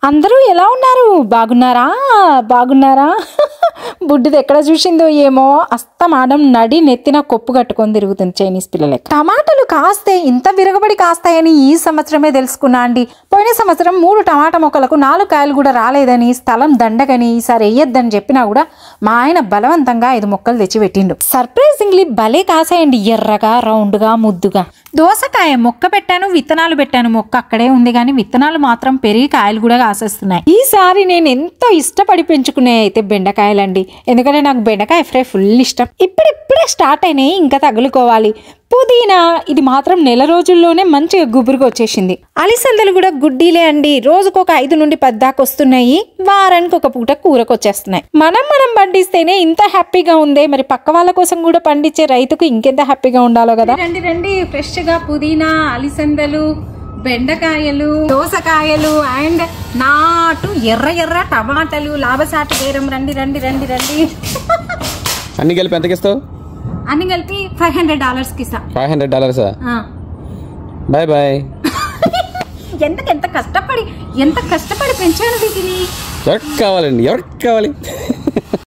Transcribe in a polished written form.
అందరూ ఎలా ఉన్నారు? బాగున్నారా? బుడ్డిది ఎక్కడ చూసిందో ఏమో అస్తమానం నడి నెత్తిన కొప్పు కట్టుకొని తిరుగుతుంది చైనీస్ పిల్లలకి. టమాటాలు కాస్తే ఇంత విరగబడి కాస్తాయని ఈ సంవత్సరమే తెలుసుకున్నా అండి. పోయిన సంవత్సరం 3 టమాటా మొక్కలకు 4 కాయలు కూడా రాలేదని, స్థలం దండగని ఈసారి వేయొద్దని చెప్పినా కూడా మా ఆయన బలవంతంగా 5 మొక్కలు తెచ్చి పెట్టిండు. సర్ప్రైజింగ్లీ భలే కాసాయండి, ఎర్రగా రౌండ్గా ముద్దుగా. దోసకాయ మొక్క పెట్టాను, విత్తనాలు పెట్టాను, మొక్క అక్కడే ఉంది కానీ విత్తనాలు మాత్రం పెరిగి కాయలు కూడా కాసేస్తున్నాయి. ఈసారి నేను ఎంతో ఇష్టపడి పెంచుకునే అయితే బెండకాయలండి, ఎందుకంటే నాకు బెండకాయ ఫ్రై ఫుల్ ఇష్టం. ఇప్పుడిప్పుడే స్టార్ట్ అయినాయి, ఇంకా తగులుకోవాలి. పుదీనా ఇది మాత్రం నెల రోజుల్లోనే మంచిగా గుబురుగా వచ్చేసింది. అలిసందలు కూడా గుడ్డీలే అండి, రోజుకు ఒక 5 నుండి 10 దాకా వస్తున్నాయి. వారానికి ఒక పూట కూరకు వచ్చేస్తున్నాయి. మనం పండిస్తేనే ఇంత హ్యాపీగా ఉందే, మరి పక్క వాళ్ళ కోసం కూడా పండించే రైతుకు ఇంకెంత హ్యాపీగా ఉండాలో కదా. రండి ఫ్రెష్ గా పుదీనా, అలిసందలు, బెండకాయలు, దోసకాయలు అండ్ నాటు ఎర్ర టమాటాలు, లాభసాటి బేరం. రండి అన్ని కలిపి ఎంతకి ఇస్తావు? అన్ని కలిపి $500 కి ఇస్తా. $500? Bye bye. ఎంత కష్టపడి పెంచాను వీటిని. ఎవరికి కావాలి?